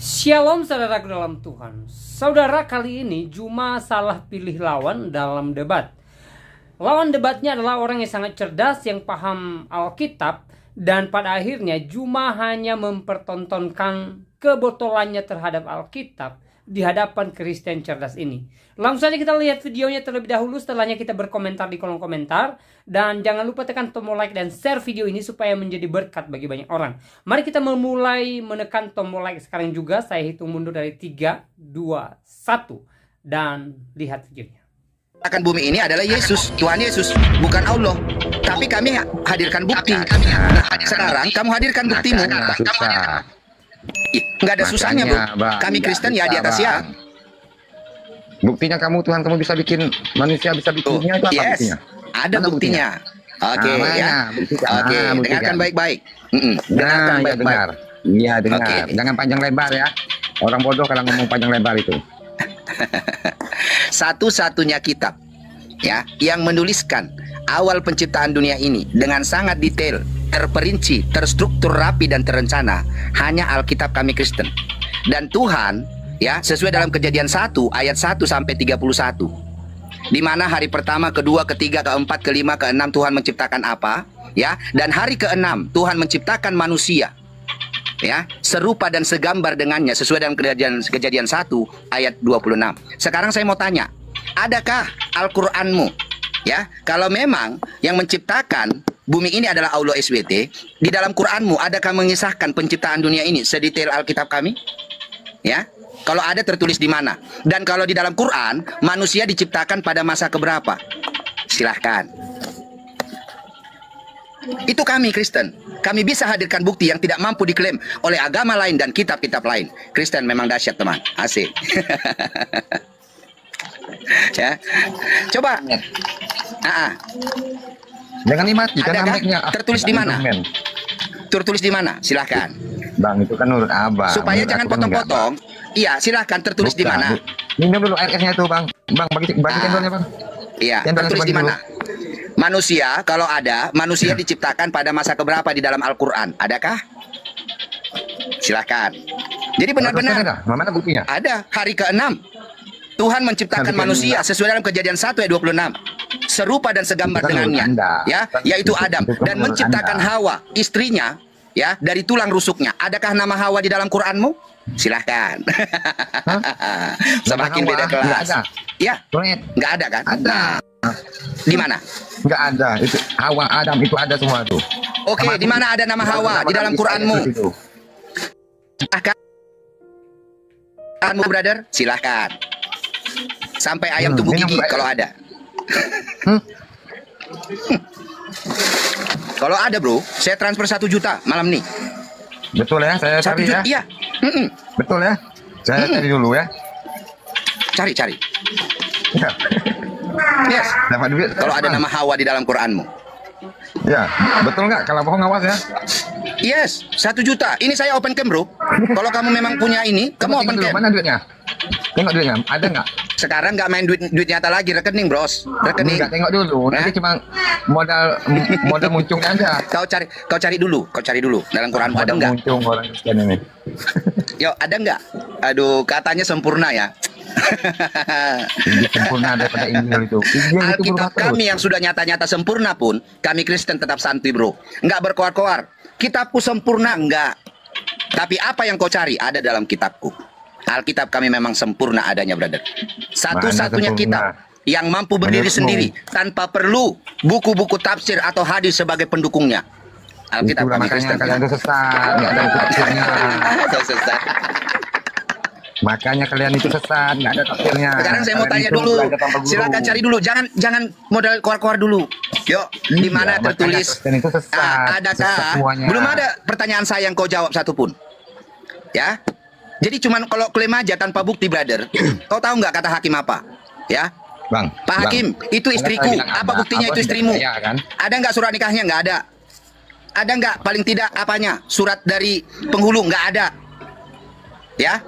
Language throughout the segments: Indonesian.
Shalom saudaraku dalam Tuhan. Saudara, kali ini Juma salah pilih lawan dalam debat. Lawan debatnya adalah orang yang sangat cerdas, yang paham Alkitab, dan pada akhirnya Juma hanya mempertontonkan kebotolannya terhadap Alkitab di hadapan Kristen cerdas ini. Langsung saja kita lihat videonya terlebih dahulu, setelahnya kita berkomentar di kolom komentar. Dan jangan lupa tekan tombol like dan share video ini supaya menjadi berkat bagi banyak orang. Mari kita memulai menekan tombol like sekarang juga. Saya hitung mundur dari 3, 2, 1. Dan lihat videonya. Akan bumi ini adalah Yesus, Tuhan Yesus, bukan Allah. Tapi kami hadirkan bukti. Sekarang kamu hadirkan buktimu. Nggak ada susahnya, bro. Kami Kristen ya di atas ya. Buktinya kamu bisa bikin manusia bisa bikinnya itu apa buktinya? Ada buktinya. Oke ya. Oke, dengarkan baik-baik. Dengarkan baik-baik. Iya, dengar. Jangan panjang lebar ya. Orang bodoh kalau ngomong panjang lebar itu. Satu-satunya kitab ya yang menuliskan awal penciptaan dunia ini dengan sangat detail, terperinci, terstruktur rapi dan terencana hanya Alkitab kami Kristen. Dan Tuhan ya sesuai dalam Kejadian 1 ayat 1 sampai 31, di mana hari pertama, kedua, ketiga, keempat, kelima, keenam Tuhan menciptakan apa ya, dan hari keenam Tuhan menciptakan manusia ya, serupa dan segambar dengannya sesuai dalam Kejadian 1 ayat 26. Sekarang saya mau tanya, adakah Al-Qur'anmu ya, kalau memang yang menciptakan bumi ini adalah Allah SWT, di dalam Qur'anmu adakah mengisahkan penciptaan dunia ini sedetail Alkitab kami? Ya, kalau ada tertulis di mana? Dan kalau di dalam Quran manusia diciptakan pada masa keberapa? Silahkan. Itu kami Kristen. Kami bisa hadirkan bukti yang tidak mampu diklaim oleh agama lain dan kitab-kitab lain. Kristen memang dahsyat teman. Asik. Ya. Coba. Jangan dimatikan mic-nya. Tertulis di mana? Tertulis di mana? Silahkan. Bang, itu kan menurut abang. Supaya jangan potong-potong. Iya, silahkan tertulis di mana? Minum dulu airnya itu, Bang. Bang, bagi cendolnya, Bang. Iya, tertulis di mana? Manusia, kalau ada, manusia diciptakan pada masa keberapa di dalam Al-Qur'an? Adakah? Silahkan. Jadi benar-benar mana buktinya? ada. Hari ke-6 Tuhan menciptakan manusia sesuai dalam Kejadian 1 ayat 26. Serupa dan segambar dengannya, ya, yaitu Adam, dan menciptakan Hawa, istrinya, ya, dari tulang rusuknya. Adakah nama Hawa di dalam Qur'anmu? Silahkan. Semakin beda kelas. Ya, nggak ada kan? Ada. Di mana? Nggak ada. Itu Hawa, Adam itu ada semua tuh. Oke, di mana ada nama Hawa di dalam Qur'anmu? Qur'anmu, brother? Silahkan. Sampai ayam tumbuh gigi kalau ada. Kalau ada, bro, saya transfer 1 juta malam nih. Betul ya, saya cari ya. Iya. Betul ya. Saya cari dulu ya. Cari. Ya. Yes. Dapat duit. Kalau ada nama Hawa di dalam Qur'anmu. Ya, betul nggak? Kalau bohong awas ya. Yes, 1 juta. Ini saya open cam, bro. Kalau kamu memang punya ini, kamu open cam. Mana duitnya? Tengok duitnya, ada nggak? Sekarang nggak main duit nyata lagi, rekening, bros. Rekening. Nggak, tengok dulu. Nanti cuma modal muncungnya aja. Kau cari dulu dalam Quranmu ada nggak? Muncung orang Kristen ini. Yo, ada nggak? Aduh, katanya sempurna ya. Lebih sempurna daripada Injil itu. Alkitab kami yang sudah nyata-nyata sempurna pun, kami Kristen tetap santuy, bro. Nggak berkoar-koar. Kitabku sempurna, enggak. Tapi apa yang kau cari ada dalam kitabku. Alkitab kami memang sempurna adanya, brother. Satu-satunya kitab yang mampu berdiri sendiri tanpa perlu buku-buku tafsir atau hadis sebagai pendukungnya. Alkitab kami Kristen. Kalian itu sesat, nggak ada tafsirnya. Sesat. Makanya kalian itu sesat, nggak ada tafsirnya. Sekarang saya mau tanya dulu. Silakan cari dulu. Jangan modal keluar-keluar dulu. Yuk, di mana tertulis? Adakah? Belum ada pertanyaan saya yang kau jawab satupun. Ya. Jadi cuman kalau klaim aja tanpa bukti, brother. Kau tahu nggak kata hakim apa? Ya. Bang. Pak Hakim, itu istriku. Apa buktinya itu istrimu? Kan? Ada nggak surat nikahnya? Nggak ada. Ada nggak paling tidak apanya? Surat dari penghulu? Nggak ada. Ya,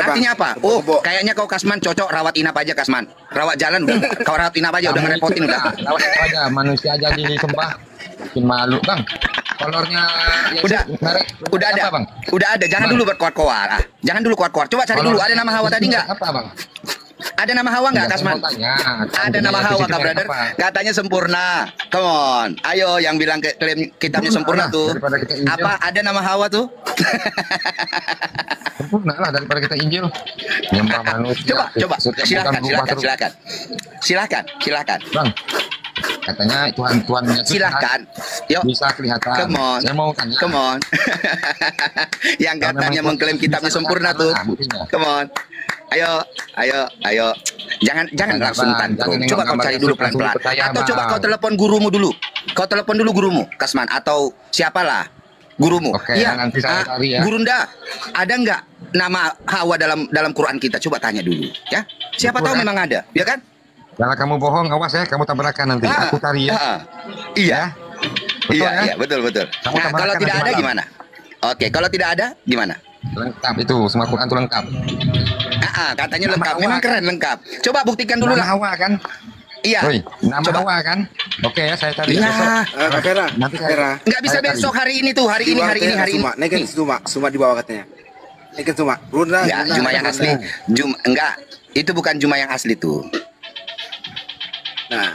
artinya apa? Oh, kayaknya kau Kasman cocok rawat inap aja, Kasman. Rawat jalan udah, kau rawat inap aja udah ngerepotin udah. Rawat aja, manusia aja disembah. Bikin malu, Bang. kolornya Udah. merek Udah ada. apa, Bang? Udah ada. Jangan Bang. dulu berkuar-kuar. Ah, jangan dulu kuar-kuar. Coba cari dulu. Ada nama Hawa tadi nggak? Apa, Bang? Ada nama Hawa nggak, Enggak, Kasman? saya mau tanya. Ada nama Punya Hawa, fisik Kak merek Brother. apa? Katanya sempurna. Come on. Ayo yang bilang klaim kitabnya sempurna Lah, tuh. daripada kita Injil. Apa ada nama Hawa tuh? Sempurna lah daripada kita Injil. Nyembah manusia. Coba. Setiap Silakan, bukan berubah terus. silakan. Bang, katanya Tuhan Yesus Silakan. Yuk. bisa kelihatan. Come on. Saya mau tanya. Come on. Yang Kalau katanya memang mengklaim kitabnya bisa sempurna kelihatan, tuh. nah, buktinya. Come on. Ayo. Jangan Jangan, langsung Bang. tantrum. Jangan Coba nengok kau cari gambar dulu Yesus, langsung pelan-pelan. percaya, Atau coba Bang. kau telepon gurumu dulu. Kau telepon dulu gurumu, Kasman, atau siapalah gurumu. Oke, Iya. nanti saya cari ya. Gurunda, ada nggak nama Hawa dalam Quran kita? Coba tanya dulu, ya. Siapa Betul, tahu kan? memang ada, ya kan? Kalau kamu bohong, awas ya, kamu tabrakan nanti. Aku cari ya. Iya. Betul Iya, ya? iya, betul. Kamu Nah, tambahkan kalau tidak nanti ada malam. gimana? Oke, kalau tidak ada gimana? Lengkap itu, semua Quran itu lengkap. Katanya Nama lengkap. Hawa Memang kan? keren lengkap. Coba buktikan dulu Nama lah. Hawa kan? Iya. Woi, nama Coba. Hawa kan? Oke ya, saya cari besok. Nah, Kak Vera, Nanti Kak Vera. nggak bisa saya cari. besok, hari ini tuh, hari ini. Naikin Suma di bawah katanya. Naikin Suma. Runda. Enggak, Juma yang asli. Enggak, itu bukan Juma yang asli tuh. Nah.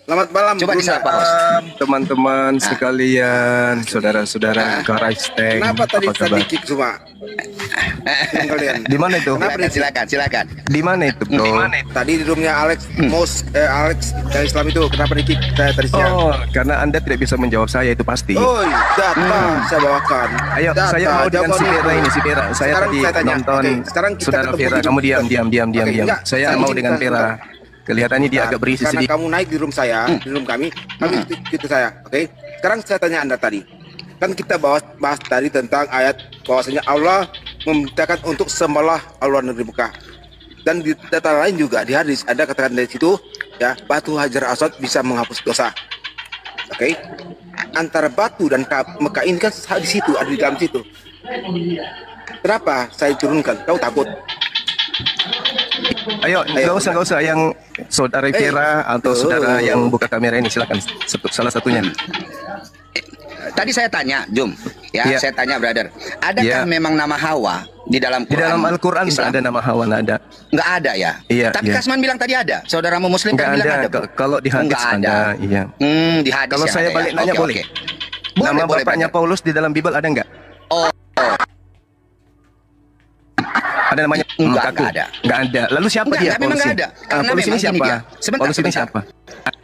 Selamat malam. Coba Runda. disapa, Bos. Teman-teman sekalian, saudara-saudara Karaisteng, Kenapa tadi apa kabar? kick Suma? Kalian. Di mana itu? Kenapa Silakan. Di mana itu, bro? Tadi di roomnya Alex Alex dari Islam itu kenapa di kick tadi siang? Oh, karena Anda tidak bisa menjawab saya itu pasti. Oi, data saya bawakan. Ayo, Data, saya mau dengan si jawaban Vera itu. ini, si Vera. Saya Sekarang tadi saya tanya. nonton Oke, sekarang kita saudara ketemu Vera. di Kamu room. diam. Oke, enggak, Saya sekarang mau kita dengan Vera. sebentar. Kelihatannya dia agak berisi Karena sedikit. kamu naik di room saya, di room kami itu saya, oke? Sekarang saya tanya Anda tadi, kan kita bahas tadi tentang ayat bahwasanya Allah memerintahkan untuk sembahlah Allah negeri Mekah. Dan di data lain juga di hadis ada katakan dari situ, ya batu Hajar Aswad bisa menghapus dosa, oke? Antara batu dan Mekah ini kan di situ, ada di dalam situ. Kenapa saya turunkan? Kau takut? Ayo, nggak usah yang saudara Vera atau saudara Oh. yang buka kamera ini, silakan salah satunya. Tadi saya tanya, Jum. Ya, Iya. saya tanya, brother. Adakah Iya. memang nama Hawa di dalam Di Quran? dalam Al-Quran Islam? ada nama Hawa, nggak ada. Nggak ada ya? Iya, Tapi iya. Kasman bilang tadi ada. Saudaramu Muslim Nggak kan bilang ada. ada. bro. Kalau di hadis Nggak ada, iya. Di hadis Kalau yang saya ada balik ya? nanya Oke, boleh? oke. Boleh, Nama boleh, bapaknya brother. Paulus di dalam Bible ada nggak? Ada namanya Enggak, Lukaku? nggak ada. Nggak ada. Lalu siapa Enggak, dia? memang Paulus nggak ini? ada. Karena Paulus ini memang gini siapa? dia. Sebentar, Paulus ini sebentar. siapa?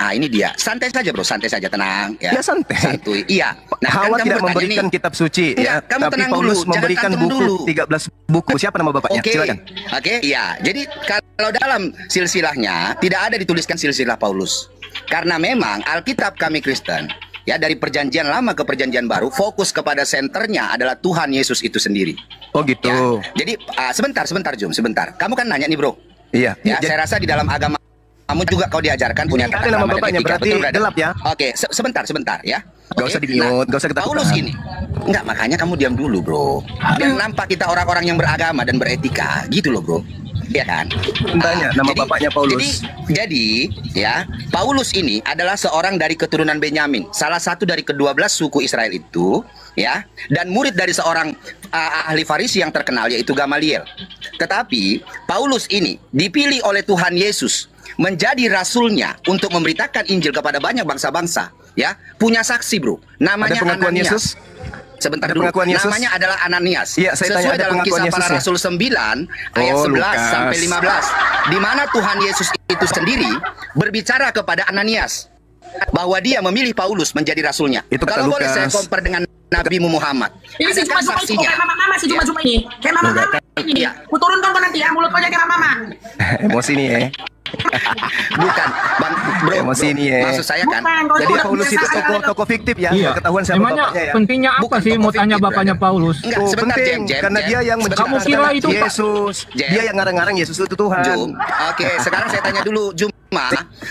Ini dia. Santai saja, bro. Santai saja, tenang. Ya, Ya, santai. Santuy. Iya. Nah, Hawa kan kamu tidak bertanya memberikan nih. kitab suci, Enggak, ya. kamu Tapi tenang Paulus dulu, jangan memberikan tantrum buku dulu. 13 buku. Siapa nama bapaknya? Oke, Silakan. oke, iya. Jadi kalau dalam silsilahnya tidak ada dituliskan silsilah Paulus, karena memang Alkitab kami Kristen, ya dari Perjanjian Lama ke Perjanjian Baru, fokus kepada senternya adalah Tuhan Yesus itu sendiri. Oh gitu. Ya. Jadi sebentar, Jum, sebentar. Kamu kan nanya nih, bro. Iya. Ya, Jadi- saya rasa di dalam agama kamu juga kau diajarkan punya Ada tata nama krama dan bapaknya, etika. berarti Betul, brother? gelap ya? Oke, sebentar ya. Gak Oke, usah di-mute, gak usah ketakutan. Paulus ini. Enggak, makanya kamu diam dulu, bro. Dan nampak kita orang-orang yang beragama dan beretika, gitu loh, bro. Iya kan? Tanya, nama bapaknya Paulus. Jadi, ya, Paulus ini adalah seorang dari keturunan Benyamin, salah satu dari ke-12 suku Israel itu, ya, dan murid dari seorang ahli Farisi yang terkenal yaitu Gamaliel. Tetapi Paulus ini dipilih oleh Tuhan Yesus menjadi rasulnya untuk memberitakan Injil kepada banyak bangsa-bangsa, ya. Punya saksi, bro. Namanya Ada pengakuan Ananias. Yesus? Sebentar Ada dulu. pengakuan Yesus? Namanya adalah Ananias. Iya, saya tanya, Sesuai ada dalam pengakuan Kisah Para Yesusnya? Rasul 9 ayat Oh, 11 Lukas. sampai 15, di mana Tuhan Yesus itu sendiri berbicara kepada Ananias bahwa dia memilih Paulus menjadi rasulnya. Itu kata Kalau boleh Lukas. saya compare dengan Nabi Muhammad. Ini si Adakah Juma-Juma itu saksinya? kayak mama-mama si Juma-Juma ini. Kayak mama-mama ini. Iya. Ku turunkan kau nanti ya, mulut kau jadi kayak mama-mama. Emosi nih ya. Bukan, Bang, bro. Emosi bro. ini ya. Maksud saya kan, Bukan, kau Jadi udah Paulus itu biasa tokoh fiktif ya. Iya. Nggak ketahuan siapa Emangnya bapaknya ya. pentingnya apa Bukan sih mau tokoh tanya fiktif, bapaknya brother. Paulus? Enggak, Oh, sebentar, penting, Jem. karena dia yang Sebentar. Kamu kira itu, Pak? Yesus. Jem. Dia yang ngarang-ngarang Yesus itu Tuhan. Jum. Oke, sekarang saya tanya dulu, Juma,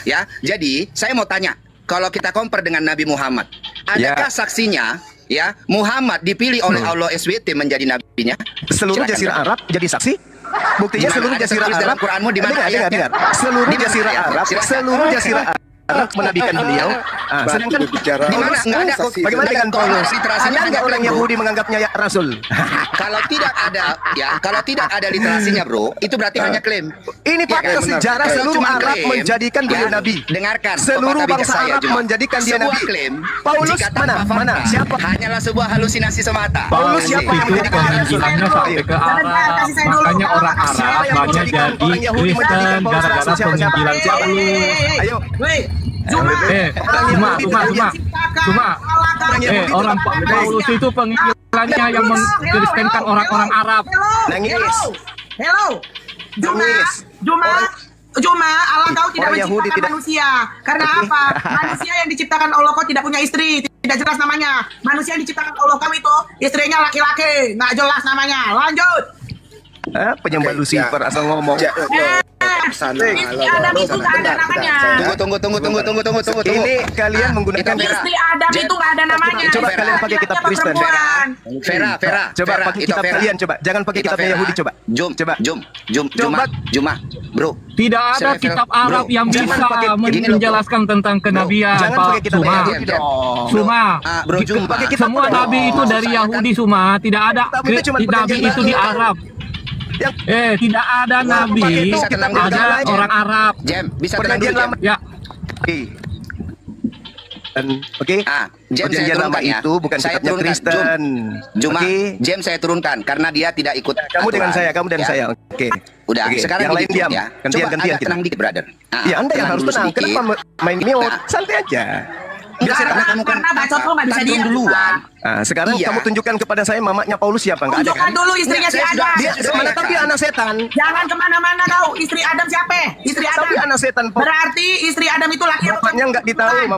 ya. Jadi, saya mau tanya, kalau kita compare dengan Nabi Muhammad, adakah Ya. saksinya, ya, Muhammad dipilih oleh Allah SWT menjadi nabinya? Seluruh Silakan, jazirah Bro. Arab jadi saksi? Di Buktinya mana seluruh ada jazirah tertulis Arab. dalam Quranmu, di mana Dengar, ayatnya? dengar. Seluruh Di mana jazirah ayatnya? Arab, Silakan. seluruh jazirah Arab menabikan beliau Sedangkan berbicara di mana? Nggak ada. bagaimana dengan Kalau Paulus? literasinya Ada hanya nggak orang klaim, bro. Yahudi menganggapnya ya rasul? Kalau tidak ada, ya, kalau tidak ada literasinya, bro, itu berarti hanya klaim. Ini Ya, fakta benar. sejarah Kalau seluruh cuma Arab klaim, menjadikan ya, beliau nabi. Dengarkan. Seluruh pepatah bangsa bijak saya, Arab Juma. menjadikan dia Sebuah nabi. klaim, Paulus jika tanpa mana? fakta, Mana? Siapa? hanyalah sebuah halusinasi semata. Paulus Nanti. siapa yang Itu menjadikan dia rasul? penginjilannya sampai ke Arab, Kasih saya dulu. makanya orang Siapa Arab yang banyak menjadikan jadi orang Yahudi menjadikan Kristen Paulus gara-gara rasul? Siapa? penginjilan Paulus. Ayo. Woi, Juma. Cuma orang Paulus itu penginjilannya yang mengkristenkan orang-orang Arab. Nangis. Hello. Juma. Nangis. Juma, Allah kau tidak Orang Yahudi menciptakan tidak- manusia. Karena apa? Manusia yang diciptakan Allah kau tidak punya istri, tidak jelas namanya. Manusia yang diciptakan Allah kau itu istrinya laki-laki, nggak jelas namanya. Lanjut. Penyembah Oke, Lucifer ya. asal ngomong. Sana, Istri Adam itu nggak ada namanya. Tunggu. Ini kalian menggunakan Itu Istri Adam Jem, itu nggak ada namanya. coba Istri kalian pakai laki-laki kitab apa Kristen. perempuan? Vera. Coba Vera, pakai itu kitab Vera. kalian coba. Jangan pakai Itu kitabnya Vera. Yahudi coba. Coba. Coba. Juma, bro. Tidak ada Silakan, kitab bro. Arab yang Jangan bisa pakai- gini loh, bro. menjelaskan tentang kenabian, Jangan Pak pakai kitab Suma. Yahudi dong. Suma, Bro Juma. Pakai kitab semua dong. nabi itu dari Yahudi Suma. Tidak ada Kitab itu cuma nabi perjanjian itu di baru. Arab. Yang Tidak ada nabi, pakai itu, kitab ada Yahudi. orang Arab. Jem, bisa tenang perjanjian dulu, lama. Jem. Ya, Oke. Jem, saya Perjanjian lama turunkan ya. itu bukan Saya kitabnya turunkan, Kristen. Juma, Oke. Jem saya turunkan karena dia tidak ikut Kamu dengan aturan. saya, kamu dan Ya. saya. Oke. Udah, Oke. sekarang yang lain begitu, diam. ya. Gantian Coba agak kita. tenang dikit, brother. Ya, Anda yang harus dulu tenang. sedikit. Kenapa main mute? Nah. Santai aja. Enggak, karena kamu kan Karena bacot lo nggak bisa tantrum diam. duluan. Sekarang Iya. kamu tunjukkan kepada saya mamanya Paulus siapa? Enggak ada Tunjukkan kan? dulu istrinya si Nggak, saya Adam. Dia sudah- mana tahu dia anak setan. Jangan kemana-mana kau. Istri Adam siapa? Istri Adam. Tapi anak setan. Berarti istri Adam itu laki atau Bapaknya enggak ditahu. istri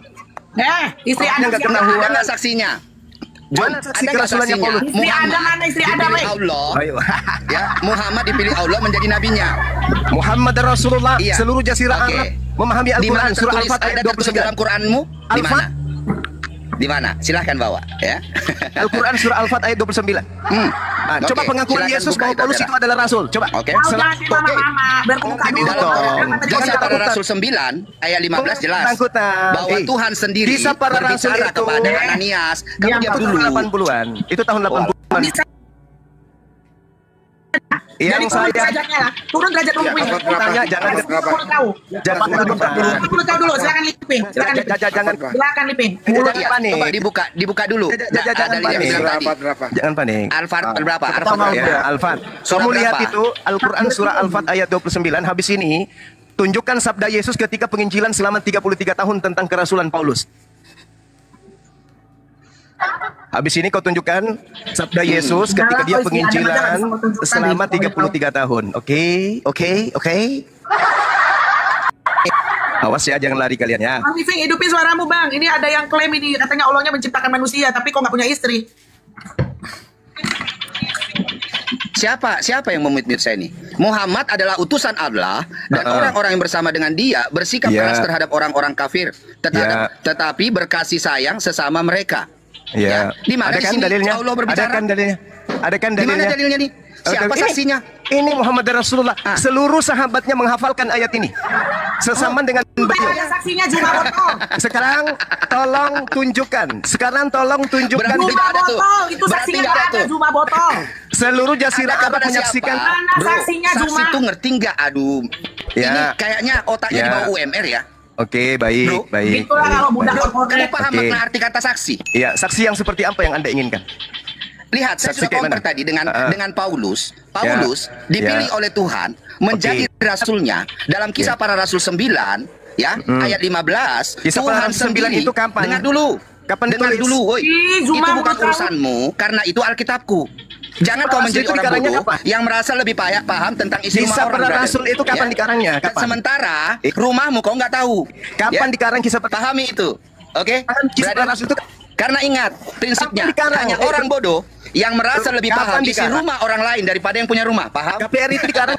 Bapaknya Adam nggak siapa? ketahuan. Ada nggak saksinya? Mana saksi ada nggak kerasulannya saksinya? Paulus? Istri Adam mana istri Adam, dipilih weh? Allah. Ayo. Ya, Muhammad dipilih Allah menjadi nabinya. Muhammad Rasulullah Iya. seluruh jazirah Oke. Arab memahami Di mana Al-Quran surah tertulis Al-Fat ayat ada tertulis dalam 29. Quranmu? Di Al-Fat. mana? Di mana? Silahkan bawa, ya. Al-Quran surah Al-Fat ayat 29. Coba Oke, pengakuan silakan Yesus buka bahwa itu, Paulus Vera. itu adalah rasul. Coba. Oke. Kau jangan di mama-mama. Berbuka dulu. Dalam Jangan Jangan para takutan. Rasul 9 ayat 15 jelas Takutan. bahwa Tuhan sendiri Kisah para rasul berbicara itu. kepada Ananias. Kamu Diam, diam Itu dulu. tahun 80-an. Itu tahun 80-an. Bisa. Jadi Yang turun saya derajatnya lah. Turun derajat Ya, umumnya. apa berapa? tanya jangan Berapa? Mulut kau. jangan takutan. Mulut kau dulu. Silakan liping. Silakan liping. Jangan Silakan liping. mulut Iya, panik. coba dibuka dulu. Jangan Ada yang panik. bilang tadi. Berapa? Jangan panik. Alfat berapa? Alfat Pertama berapa? ya, Al-Fat. Surah Kamu lihat berapa? itu Al-Quran surah Al-Fat ayat 29 habis ini tunjukkan sabda Yesus ketika penginjilan selama 33 tahun tentang kerasulan Paulus. Habis ini kau tunjukkan sabda Yesus ketika dia penginjilan selama 33 tahun. Oke. Awas ya, jangan lari kalian ya. Bang Iving, hidupin suaramu bang. Ini ada yang klaim ini katanya Allahnya menciptakan manusia, tapi kok nggak punya istri? Siapa yang memut-mut saya ini? Muhammad adalah utusan Allah dan orang-orang yang bersama dengan dia bersikap Ya. keras terhadap orang-orang kafir, Ya. tetapi berkasih sayang sesama mereka. Ya. Di mana Ada di kan sini dalilnya? Allah berbicara? Ada kan dalilnya? Ada kan Di mana dalilnya? dalilnya nih? Siapa Ini- saksinya? Ini Muhammad Rasulullah. Ah. Seluruh sahabatnya menghafalkan ayat ini. Sesaman dengan beliau. Ada saksinya Juma botol. Sekarang tolong tunjukkan. Berarti Juma tidak ada tuh. botol. Itu Berarti saksinya nggak ada nggak ada tuh. Juma botol. Seluruh jazirah Ada Arab kepada menyaksikan. siapa? Mana Bro, saksinya, saksi Juma? itu ngerti nggak? Aduh, Ya. ini kayaknya otaknya Ya. di bawah UMR ya. Oke, baik, Bro, baik. Itulah kalau budak Kamu korporat. paham Oke. makna arti kata saksi? Iya, saksi yang seperti apa yang Anda inginkan? Lihat, saya Saksi sudah kayak compare mana? tadi dengan Paulus. Ya. Dipilih Ya. oleh Tuhan menjadi rasulnya dalam kisah para rasul 9 ya, ayat 15. Kisah para Tuhan rasul 9 sendiri. itu kapan? Dengar dulu. Kapan Dengar ditulis? dulu, woi. Ih, Itu Zuma bukan mau tahu. urusanmu karena itu Alkitabku. Jangan Para kau rasul menjadi itu orang dikarangnya bodoh kapan? yang merasa lebih paham tentang isi Kisah rumah orang. para brother. rasul itu kapan dikarangnya? Dan Kapan? sementara rumahmu kau nggak tahu. Kapan Ya? dikarang kisah para Pahami itu. Oke? Kisah para Brother, rasul itu karena ingat prinsipnya Kapan dikarang? hanya orang bodoh yang merasa lebih Kapan paham isi dikarang? rumah orang lain daripada yang punya rumah. Paham? KPR itu dikarang.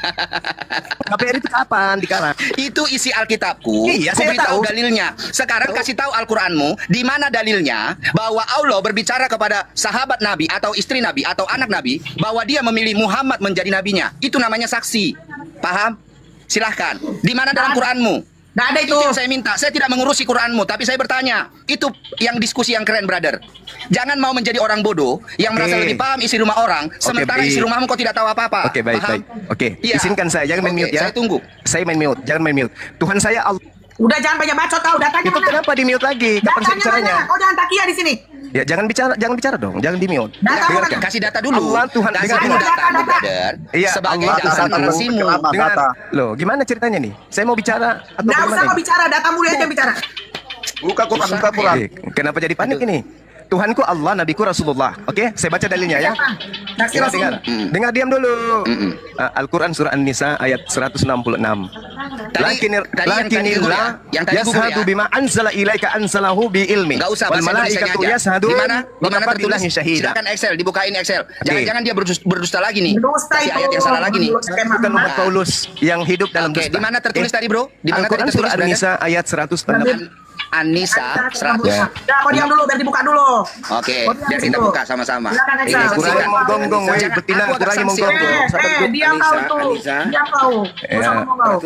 KPR itu kapan dikarang? Itu isi Alkitabku. Iya, saya Kuberitahu tahu. dalilnya. Sekarang kasih tahu Al-Qur'anmu di mana dalilnya bahwa Allah berbicara kepada sahabat Nabi atau istri Nabi atau anak Nabi bahwa dia memilih Muhammad menjadi nabinya. Itu namanya saksi. Paham? Silahkan. Di mana dalam Qur'anmu? Nggak ada itu. Itu yang saya minta. Saya tidak mengurusi Quranmu, tapi saya bertanya. Itu yang diskusi yang keren, brother. Jangan mau menjadi orang bodoh yang merasa lebih paham isi rumah orang, sementara isi rumahmu kau tidak tahu apa-apa. Oke, baik, Paham? baik. Oke, Iya. izinkan saya, jangan main mute ya. Saya tunggu. Saya main mute, jangan main mute. Tuhan saya Allah. Udah jangan banyak bacot kau. Datanya Itu mana? kenapa di mute lagi? Kapan saya Datanya bicaranya? mana? Kau jangan takia di sini. Ya, jangan bicara dong, jangan di mute. Data Dengarkan. mana? Kasih data dulu. Allah, Tuhan, Kasih dengar dulu dulu. datamu, Data. brother. Iya, Sebagai Allah dasar satu. narasimu. Dengar. Loh, gimana ceritanya nih? Saya mau bicara atau Nggak usah bagaimana kau ini? bicara, datamu dia aja bicara. Buka Quran, buka Quran. Kenapa jadi panik ini? Tuhanku Allah, nabiku Rasulullah. Oke, saya baca dalilnya ya. Saksi Dengar, Rasul. dengar. Dengar, diam dulu. Al-Quran surah An-Nisa ayat 166. Tadi yang tadi dulu ya. Yang tadi gugur yashhadu ya. bima anzala ilaika anzalahu bi ilmi. Nggak usah Wal bahasa Indonesia malaikatu aja. yashhadun Di mana wa kafaa tertulis? billahi syahida. Silakan Excel, dibukain Excel. Jangan-jangan dia berdusta lagi nih. Berdusta Kasih itu. ayat yang salah lagi nih. Bukan umat Paulus yang hidup dalam Oke, dusta. di mana tertulis Oke. tadi, bro? Di mana Al-Quran tadi surah tertulis, An-Nisa ayat 166. An-Nisa 100. Ya, kau diam dulu, biar dibuka dulu. Oke, Kau diam biar kita situ. buka sama-sama. Silakan, Ini Excel. kurang Kurangnya menggonggong, weh, Jangan, betina, aku agak kurangnya sanksi, menggonggong. Diam kau itu. Anissa. Diam kau. Nggak usah ngomong kau.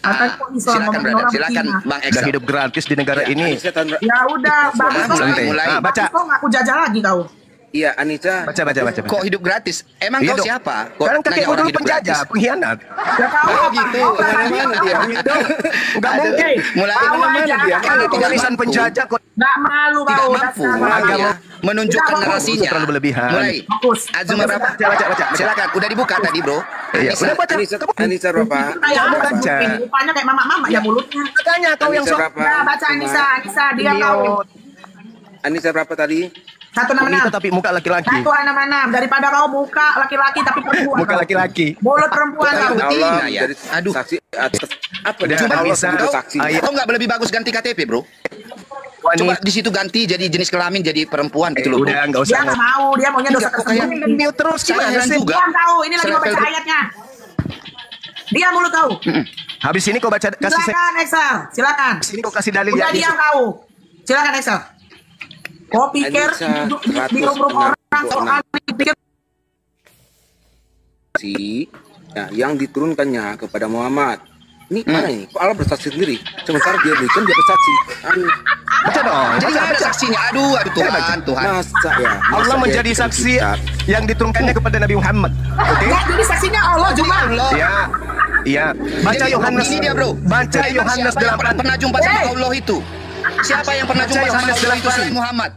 Akan kok Islam Silakan, ngomongin brother. orang Silakan, betina. Bang Udah Excel. hidup gratis di negara ini. Anissa, Ya udah, bagus kau. Mulai. Ah, baca. Bagus kau nggak aku jajah lagi kau. Iya, Anissa. Baca. Kok hidup gratis? Emang Iya kau dong. siapa? Kok Sekarang nanya kakekku orang dulu hidup penjajah, gratis? pengkhianat. Ya kau Oh, apa? gitu. Kau kan Mana dia? Enggak mungkin. Mulai Tahu mana aja, dia? kau Tidak Tulisan mampu. penjajah kok. Nggak malu Tidak kau. mampu dasar dia orang. menunjukkan Tidak mampu. narasinya. Terlalu berlebihan. Mulai. Bagus. Azuma berapa? Baca. Silakan. Udah dibuka tadi, bro. Iya, Anissa. udah baca. Anissa berapa? Kayak apa? baca. Rupanya kayak mama-mama ya mulutnya. Tanya kau yang Anissa sok. berapa? Nah, baca Anissa, dia kau. Anissa berapa tadi? 166. Tapi muka laki-laki. 166 daripada kau buka laki-laki tapi perempuan. Muka kau. laki-laki. Mulut perempuan kau. Betina Allah ya. jadi Aduh. saksi atas apa Udah, dia? nggak Allah bisa. sebagai Kau, saksi. Ayo. kau nggak lebih bagus ganti KTP, bro? Wanita. Coba di situ ganti jadi jenis kelamin jadi perempuan gitu loh. Bro. Udah enggak usah. Dia nggak mau, dia maunya dosa Kok kayak tersembunyi. Mute terus Saya gimana heran sih? juga. Diam kau, ini lagi mau baca Selevel- ayatnya. Dia mulut kau. Habis ini kau baca kasih saya. Silakan Excel, silakan. Habis ini kau kasih dalil Udah ya. diam kau. Silakan Excel. Kau pikir Anissa, hidup di rumah orang soal pikir Ya, yang diturunkannya kepada Muhammad. Ini mana ini? Kok Allah bersaksi sendiri? Sementara dia berikan dia bersaksi. Aduh, Baca dong. Jadi nggak ada saksinya. Aduh Tuhan. masa ya? Allah Masa menjadi dia saksi kitab? yang diturunkannya kepada Nabi Muhammad. Oke? ya, jadi saksinya Allah juga. Allah. Ya. Iya. Baca Jadi, Yohanes. ini dia, bro. Baca Emang Yohanes siapa yang 8. pernah jumpa sama Allah itu? Siapa yang pernah jumpa sama Yohanes Allah itu 8. selain Muhammad?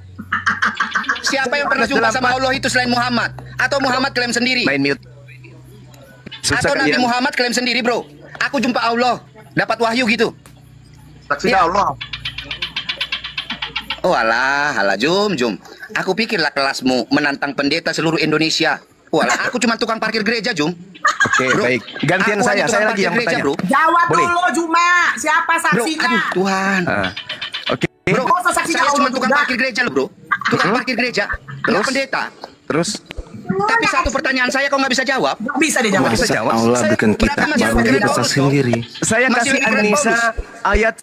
Siapa yang pernah jumpa sama Allah itu selain Muhammad? Atau Muhammad klaim sendiri? Main mute. Susah Atau Nabi kalian. Muhammad klaim sendiri, bro? Aku jumpa Allah, dapat wahyu gitu. Saksinya Allah. Oh alah, jum. Aku pikirlah kelasmu menantang pendeta seluruh Indonesia. Walah, aku cuma tukang parkir gereja, Jum. Oke, Bro, baik. Gantian aku saya hanya tukang lagi parkir yang gereja, bertanya. bro. Jawab Boleh. dulu Juma. Siapa Bro, saksinya? aduh Tuhan. Ah. Oke. Bro, Kok saksinya saya cuma Allah tukang juga? parkir gereja loh, bro. Tukang parkir gereja, nggak pendeta. Terus Tapi satu pertanyaan saya kok nggak bisa jawab. Nggak bisa dia jawab. bisa jawab. Allah Saya bikin berarti kita masih baru lebih dia keren bersaksi Paulus, sendiri. saya Masih kasih lebih keren Anissa Paulus. ayat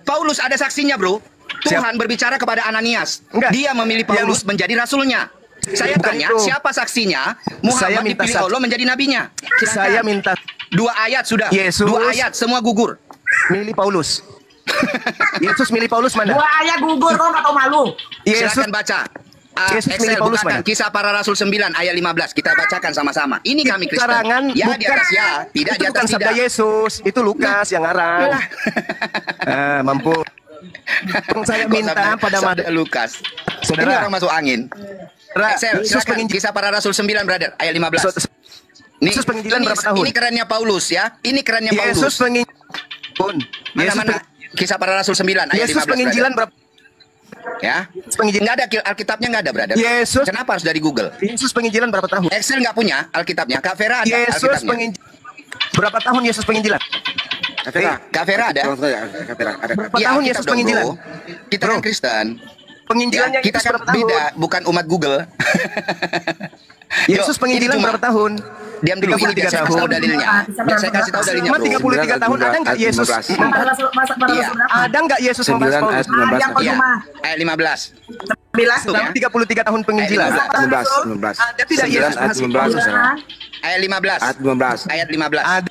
Paulus ada saksinya, bro. Tuhan berbicara kepada Ananias. Enggak. Dia memilih Paulus menjadi rasulnya. Saya Bukan tanya, itu. siapa saksinya? Saya Muhammad minta dipilih saksi. Allah menjadi nabinya. Silakan. saya minta 2 ayat sudah. Yesus. 2 ayat semua gugur. milih Paulus. Yesus milih Paulus mana? Dua ayat gugur kau nggak tahu malu. Yesus Silakan baca. Yesus Excel milih Paulus bukakan mana? Kisah Para Rasul 9 ayat 15. Kita bacakan sama-sama. Ini kami Kristen. karangan Ya di atas ya, tidak itu di bukan atas sabda tidak. Yesus, itu Lukas yang ngarang. Mampu. Saya Kok minta sabda- pada sabda Lukas. Saudara. Ini orang masuk angin. Excel, Yesus silakan. penginjil. Kisah Para Rasul 9 brother ayat 15. Nih, Yesus penginjilan berapa tahun? Ini kerennya Paulus ya. Ini kerennya Yesus Paulus. penginjilan. Mana-mana. Kisah Para Rasul 9 ayat 15. Yesus penginjilan brother. berapa? Ya. Penginjilan. Nggak ada Alkitabnya, nggak ada brother. Yesus. Kenapa harus dari Google? Yesus penginjilan berapa tahun? Excel nggak punya Alkitabnya. Kak Vera ada Yesus Alkitabnya. penginjilan berapa tahun Yesus penginjilan? Kafera. Kak Vera ada. Kafera ada. Berapa Iya, tahun Alkitab Yesus dong, penginjilan? bro. Kita kan Kristen. Penginjilannya Ya, kita Yesus kan berapa tahun? beda, bukan umat Google. Yesus Yuk, penginjilan ini cuma- berapa tahun? Diam dulu, ini biar saya kasih tahu dalilnya. Biar saya kasih tahu dalilnya, Selama bro. 33 tahun ada nggak Yesus? Para rasul Iya. Ada nggak Yesus membahas 9 ayat Paulus? 19. Yang Iya, Cuma. ayat 15. Bila Selama 33 tahun penginjilan. 19. 19. Ada tidak 9 Yesus ayat 19. saudara. Ayat 15. Ayat 19. Ayat 15. Ada.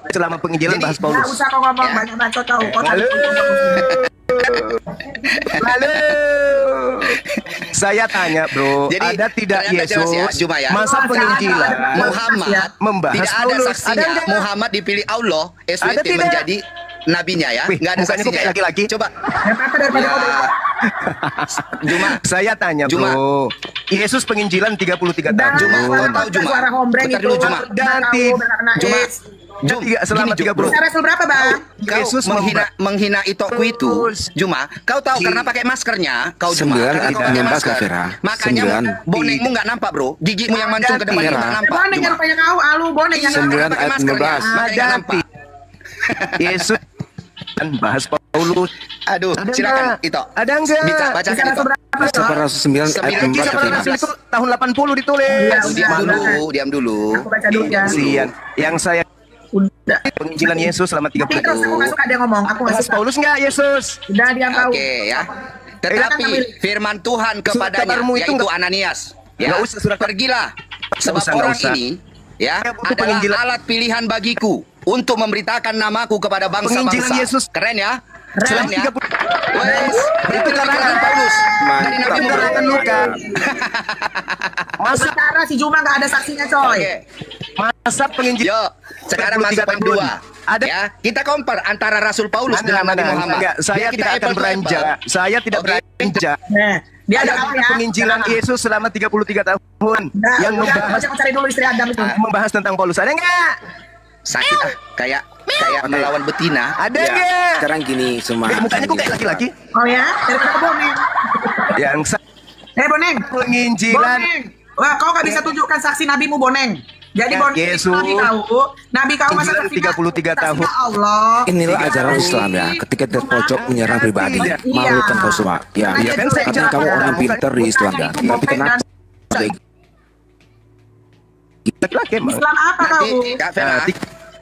selama penginjilan Jadi, bahas Nggak Paulus. usah kau ngomong banyak bacot kau. Kau Lalu, lalu, saya tanya bro, Jadi, ada tidak ternyata jelas ya, Yesus Juma ya. masa Ada, penginjilan ada. Muhammad membahas tidak ada Paulus? saksinya. Ada nggak? Muhammad dipilih Allah Ada SWT tidak? menjadi nabinya ya. Wih, Nggak ada mukanya kok saksinya. kayak Ya. laki-laki. Coba Apa daripada kau Juma. Saya tanya Juma. bro, Yesus penginjilan 33 tahun. Juma, kau tahu Juma? Suara hombreng Bentar itu. dulu, Juma. Ganti. Juma. Jum, Selama gini, Jum. 30. Bisa Rasul berapa bang? Kau Yesus menghina Itoku itu, Juma. Kau tahu karena pakai maskernya, kau Juma. Sembilan Karena ayat kau pakai 16 masker. Kak Vera. Makanya Sembilan. bonengmu nggak nampak bro. Gigimu yang mancung ke depan itu nggak nampak. Boneng yang Juma. rupanya kau, alu boneng yang Sembilan. Sembilan Pakai ayat maskernya, 15. makanya nggak Ada nampak. Yesus kan bahas Paulus. Aduh, Ada silakan nggak? Ito. Ada nggak? Bisa Bisa bacakan Rasul Ito. berapa? Kisah para Rasul 9 ayat Sembilan. 16 Kisah Kak para Vera. Rasul itu tahun 80 ditulis. Iya, Diam udah. dulu, diam dulu. Aku baca dulu ya. Kasihan. Yang saya Udah. penginjilan Yesus selama 30 Terus aku nggak suka dia ngomong. Aku nggak Bahas suka. Paulus nggak Yesus? Udah dia tahu. Oke ya. Silakan Tetapi ambil. firman Tuhan kepadanya kabarmu itu yaitu nggak- Ananias, nggak ya, usah surat- pergilah sebab usah, nggak orang usah. ini ya Saya butuh adalah penginjilan. alat pilihan bagiku untuk memberitakan namaku kepada bangsa-bangsa. Penginjilan Yesus. Keren ya? Keren. Keren ya? 30. Wes, itu karangan karangan Paulus dari Mantap. Nabi Itu Muhammad. karangan Luka. Masa Sementara si Juma nggak ada saksinya coy. Oke. masa penginjilan. Yo, sekarang masuk 33 poin tahun. 2. Ada- Ya, kita compare antara Rasul Paulus dengan Nabi Muhammad. Enggak, saya Biar kita tidak akan apple to beranjak. apple. Saya tidak Oke. beranjak. Nah, dia ada Ada kalah ya. penginjilan Yesus selama 33 tahun Nah, yang membahas aku cari dulu istri Adam itu. membahas tentang Paulus. Ada enggak? Sakit kayak melawan betina. Ada Ya, enggak? sekarang gini semua. Mukanya kok kayak laki-laki? Oh ya, daripada ke boneng. Yang Boneng. penginjilan Boneng. Wah, kau nggak bisa tunjukkan saksi nabimu boneng. Jadi Ya, boneng Yesus. Nabi kau masa Penginjilan 33 tahun. Allah. Inilah ajaran Islam ya. Ketika terpojok menyerang pribadi, Iya. malukan kau semua. Ya, Iya, kan saya katanya kamu jawab. orang pintar di Islam ya. Tapi kenapa? laki-laki emang. Islam apa kau? Kak Vera,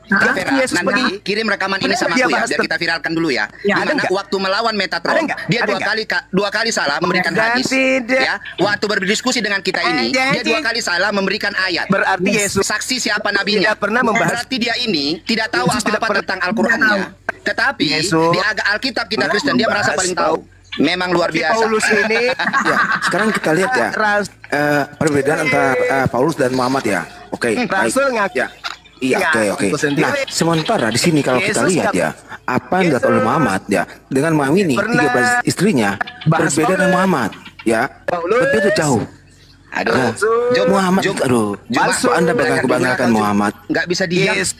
Kak Vera, Yesus nanti pergi. kirim rekaman ini sama Dia aku ya, bahas biar kita viralkan dulu ya. Ya, ada Dimana nggak? waktu melawan Metatron, Ada nggak? dia Ada dua nggak? kali salah memberikan Dan hadis. tidak. Ya, waktu berdiskusi dengan kita ini, Dan dia dua kali salah memberikan ayat. Berarti Yesus Saksi siapa nabinya? tidak pernah membahas. Berarti dia ini tidak tahu Yesus tidak apa-apa pernah- tentang Al-Qur'annya. Tetapi Yesus di agak Alkitab kita Kristen dia merasa membahas paling tahu. Memang luar biasa. Paulus ini Ya, sekarang kita lihat ya. Ras- Perbedaan antara Paulus dan Muhammad ya. Oke, baik. Rasul ngaku. Ya. Iya, oke, oke. Ngaku sendiri. Nah, sementara di sini kalau kita Yesus lihat nggak- ya, apa yang dilakukan oleh Muhammad ya, dengan Muhammad ini Pernah 13 istrinya bahas berbeda dengan Paulus. Muhammad, ya, Paulus. berbeda jauh. Aduh, Nah, Jom, Muhammad, Jom. aduh, Jom, palsu Anda bangga-banggakan Muhammad. Nggak bisa diam. Yes.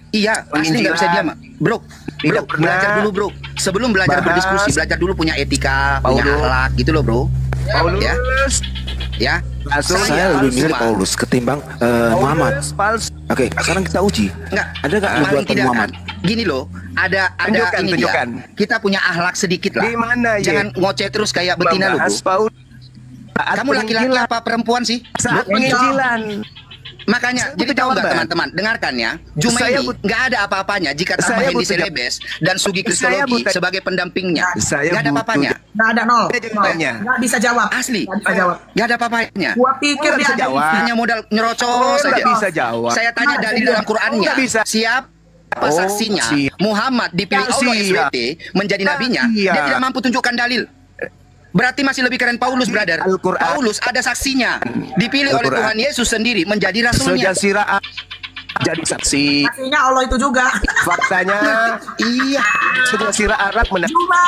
Iya, pasti nggak bisa diam, bro. Tidak Bro, pernah. belajar dulu, bro. Sebelum belajar Bahas. berdiskusi, belajar dulu punya etika, punya Paulus. akhlak, gitu loh, bro. Paulus. Ya, Rasul Saya lebih milih Cuma- Paulus ketimbang Muhammad. Paulus palsu. Oke, sekarang kita uji. Enggak, Ada nggak paling nubuatan tidak Muhammad? Gini loh, ada Tunjukkan, ini tunjukkan. dia. Kita punya akhlak sedikit lah. Di mana, Ye? Jangan ngoceh terus kayak betina lo, bro. Membahas Paulus. Saat Kamu laki-laki penginjilan. apa perempuan sih? Saat Bro, penginjilan. Makanya, Saya jadi butuh tahu nggak jawaban. teman-teman, dengarkan ya. Juma Saya ini nggak ada apa-apanya jika tanpa Saya Hendy butuh Celebes dan Sugi Saya Kristologi butuh- sebagai pendampingnya. Saya Nggak ada butuh- apa-apanya. Nggak ada nol. Ada jawabannya. Nggak bisa jawab. Asli. Nggak bisa jawab. Nggak ada apa-apanya. Gua pikir Nggak dia bisa ada jawab. Hanya modal nyerocos Nggak saja. bisa jawab. Saya tanya Nggak dalil bisa. dalam Qur'annya. Nggak bisa. Siapa Oh, saksinya? siap. Muhammad dipilih Ya, Allah siap. SWT menjadi nabinya. Iya. Dia tidak mampu tunjukkan dalil. Berarti masih lebih keren Paulus, brother. Al-Qur'an. Paulus ada saksinya. Dipilih oleh Al-Qur'an. Tuhan Yesus sendiri menjadi rasulnya. Sejasira jadi saksi. Saksinya Allah itu juga. Faktanya Iya. Sejasira Arab menang. Juma,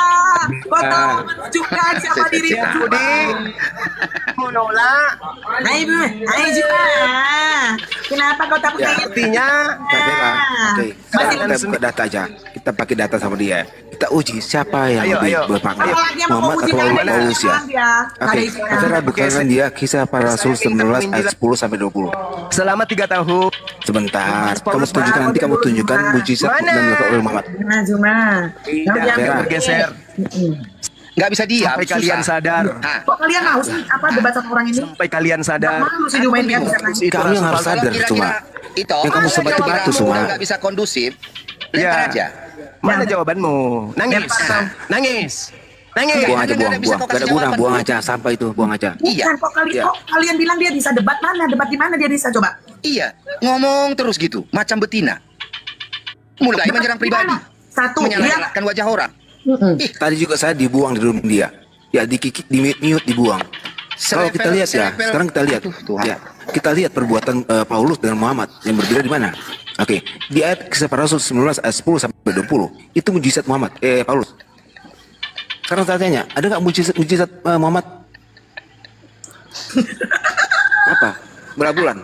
kau tahu menunjukkan siapa diri Siap Budi menolak. Hai Juma. Kenapa kau tak pakai itu? Artinya Kak Vera, oke. Sekarang Masih- kita buka data aja. Kita pakai data sama dia. Kita uji siapa yang Ayo, lebih ayo. berpangkat. Apalagi yang mau Muhammad uji atau kan, Paulus ya. dia. Nggak Oke, ada isinya. Kak Vera bukakan dia kisah para Rasul 19 ayat 10 sampai 20. selama 3 tahun. Sebentar, kamu Paulus tunjukkan nanti kamu tunjukkan mujizat Mana? dan dilakukan oleh Muhammad. Juma. Tidak Vera. bergeser Nggak bisa diam. sampai kalian susah. sadar. Hah. Kok kalian mau sih apa debat sama orang ini? Sampai kalian sadar. Malu sih Juma ini bisa nanya. Kamu yang harus Kalau sadar kira-kira cuma. itu Yang kamu sebat itu batu semua. nggak bisa kondusif, lempar Ya. aja. Mana jawabanmu? Nangis. Nangis. Nangis. Buang aja, Nggak buang, ada bisa buang. kau Gak ada kasih guna, jawaban, buang bro. aja. Sampah itu, buang aja. Iya. Kan Iya. kok kalian bilang dia bisa debat mana? Debat di mana dia bisa coba? Iya, ngomong terus gitu, macam betina. mulai menyerang pribadi, Satu, dia menyalahkan wajah orang. Tadi juga saya dibuang di rumah dia. Ya, dikikik, di mute, dibuang. Kalau kita lihat ya, sekarang kita lihat. Aduh, Tuhan. Ya, kita lihat perbuatan Paulus dengan Muhammad yang berbeda di mana? Oke, di ayat Kisah Para Rasul 19 ayat 10 sampai 20 itu mujizat Muhammad, Paulus. Sekarang saya tanya, ada nggak mujizat Muhammad? Apa? Berapa bulan?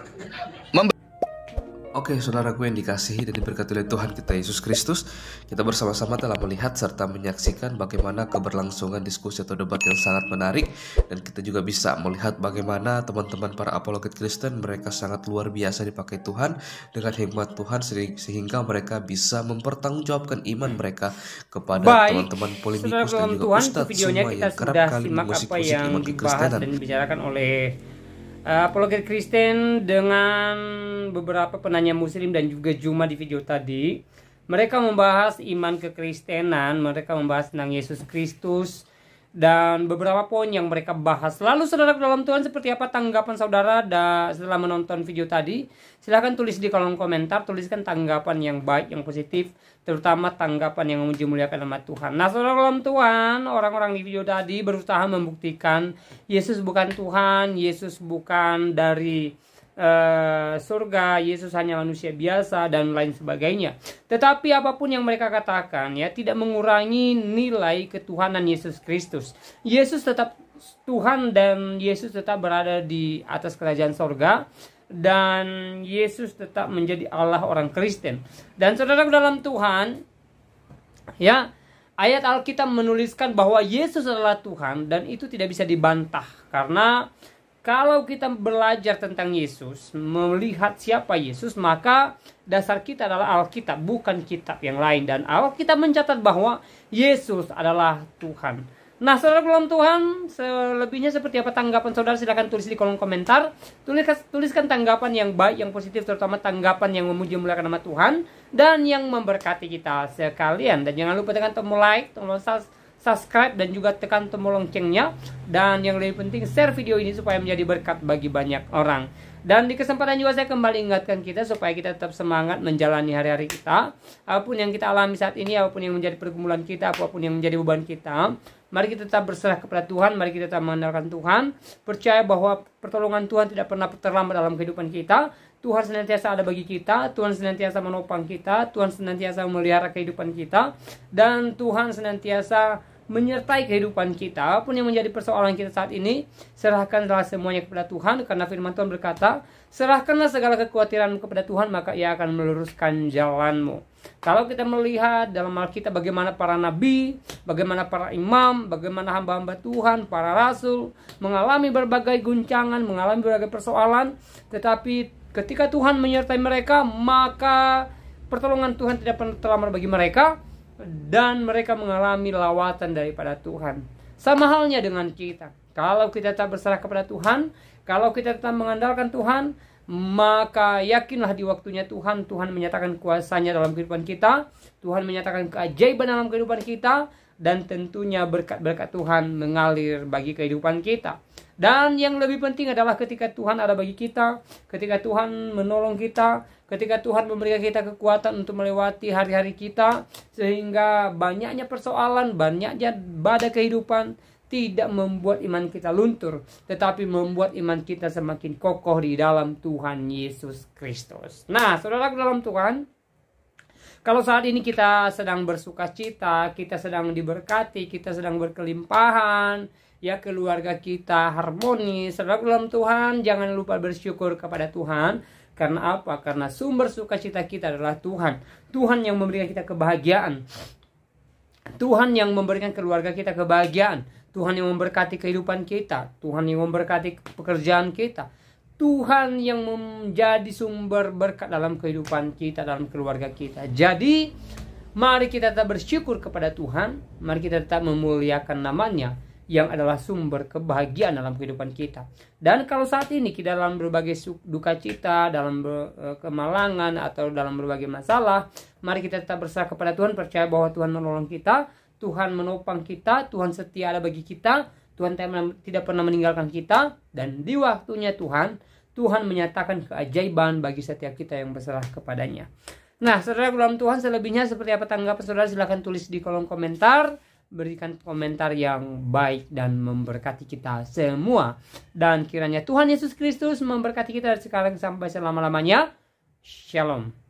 Oke, saudaraku yang dikasihi dan diberkati oleh Tuhan kita Yesus Kristus, kita bersama-sama telah melihat serta menyaksikan bagaimana keberlangsungan diskusi atau debat yang sangat menarik, dan kita juga bisa melihat bagaimana teman-teman para apologet Kristen mereka sangat luar biasa dipakai Tuhan dengan hikmat Tuhan sehingga mereka bisa mempertanggungjawabkan iman mereka kepada teman-teman polemikus dan juga ustadz semua yang kerap kali mengusik-usik iman kekristenan dan dibicarakan oleh apologet Kristen dengan beberapa penanya muslim dan juga Juma di video tadi. Mereka membahas iman kekristenan, mereka membahas tentang Yesus Kristus dan beberapa poin yang mereka bahas. Lalu saudara dalam Tuhan, seperti apa tanggapan saudara setelah menonton video tadi? Silahkan tulis di kolom komentar, tuliskan tanggapan yang baik, yang positif, terutama tanggapan yang memuji muliakan nama Tuhan. Nah saudara dalam Tuhan, orang-orang di video tadi berusaha membuktikan Yesus bukan Tuhan, Yesus bukan dari surga, Yesus hanya manusia biasa dan lain sebagainya. Tetapi apapun yang mereka katakan ya tidak mengurangi nilai ketuhanan Yesus Kristus. Yesus tetap Tuhan dan Yesus tetap berada di atas kerajaan sorga, dan Yesus tetap menjadi Allah orang Kristen. Dan saudara dalam Tuhan, ya, ayat Alkitab menuliskan bahwa Yesus adalah Tuhan, dan itu tidak bisa dibantah. Karena kalau kita belajar tentang Yesus, melihat siapa Yesus, maka dasar kita adalah Alkitab, bukan kitab yang lain. Dan Alkitab mencatat bahwa Yesus adalah Tuhan. Nah saudara dalam Tuhan, selebihnya seperti apa tanggapan saudara? Silahkan tulis di kolom komentar. Tuliskan tanggapan yang baik, yang positif, terutama tanggapan yang memuji muliakan nama Tuhan dan yang memberkati kita sekalian. Dan jangan lupa tekan tombol like, tombol subscribe, dan juga tekan tombol loncengnya. Dan yang lebih penting, share video ini supaya menjadi berkat bagi banyak orang. Dan di kesempatan juga saya kembali ingatkan kita supaya kita tetap semangat menjalani hari-hari kita. Apapun yang kita alami saat ini, apapun yang menjadi pergumulan kita, apapun yang menjadi beban kita, mari kita tetap berserah kepada Tuhan, mari kita tetap mengandalkan Tuhan. Percaya bahwa pertolongan Tuhan tidak pernah terlambat dalam kehidupan kita. Tuhan senantiasa ada bagi kita, Tuhan senantiasa menopang kita, Tuhan senantiasa memelihara kehidupan kita, dan Tuhan senantiasa menyertai kehidupan kita. Apapun yang menjadi persoalan kita saat ini, serahkanlah semuanya kepada Tuhan, karena firman Tuhan berkata, serahkanlah segala kekhawatiranmu kepada Tuhan, maka Ia akan meluruskan jalanmu. Kalau kita melihat dalam Alkitab bagaimana para nabi, bagaimana para imam, bagaimana hamba-hamba Tuhan, para rasul mengalami berbagai guncangan, mengalami berbagai persoalan, tetapi ketika Tuhan menyertai mereka, maka pertolongan Tuhan tidak pernah terlambat bagi mereka, dan mereka mengalami lawatan daripada Tuhan. Sama halnya dengan kita. Kalau kita tetap berserah kepada Tuhan, kalau kita tetap mengandalkan Tuhan, maka yakinlah di waktunya Tuhan menyatakan kuasanya dalam kehidupan kita, Tuhan menyatakan keajaiban dalam kehidupan kita, dan tentunya berkat-berkat Tuhan mengalir bagi kehidupan kita. Dan yang lebih penting adalah ketika Tuhan ada bagi kita, ketika Tuhan menolong kita, ketika Tuhan memberikan kita kekuatan untuk melewati hari-hari kita, sehingga banyaknya persoalan, banyaknya badai kehidupan tidak membuat iman kita luntur, tetapi membuat iman kita semakin kokoh di dalam Tuhan Yesus Kristus. Nah, saudara dalam Tuhan, kalau saat ini kita sedang bersuka cita, kita sedang diberkati, kita sedang berkelimpahan, ya, keluarga kita harmonis, saudara dalam Tuhan, jangan lupa bersyukur kepada Tuhan. Karena apa? Karena sumber sukacita kita adalah Tuhan. Tuhan yang memberikan kita kebahagiaan. Tuhan yang memberikan keluarga kita kebahagiaan. Tuhan yang memberkati kehidupan kita. Tuhan yang memberkati pekerjaan kita. Tuhan yang menjadi sumber berkat dalam kehidupan kita, dalam keluarga kita. Jadi, mari kita tetap bersyukur kepada Tuhan. Mari kita tetap memuliakan namanya, yang adalah sumber kebahagiaan dalam kehidupan kita. Dan kalau saat ini kita dalam berbagai duka cita, dalam kemalangan, atau dalam berbagai masalah, mari kita tetap berserah kepada Tuhan, percaya bahwa Tuhan menolong kita, Tuhan menopang kita, Tuhan setia ada bagi kita, Tuhan tidak pernah meninggalkan kita, dan di waktunya Tuhan menyatakan keajaiban bagi setiap kita yang berserah kepadanya. Nah, saudara dalam Tuhan, selebihnya seperti apa tanggapan saudara, silahkan tulis di kolom komentar. Berikan komentar yang baik dan memberkati kita semua. Dan kiranya Tuhan Yesus Kristus memberkati kita dari sekarang sampai selama-lamanya. Shalom.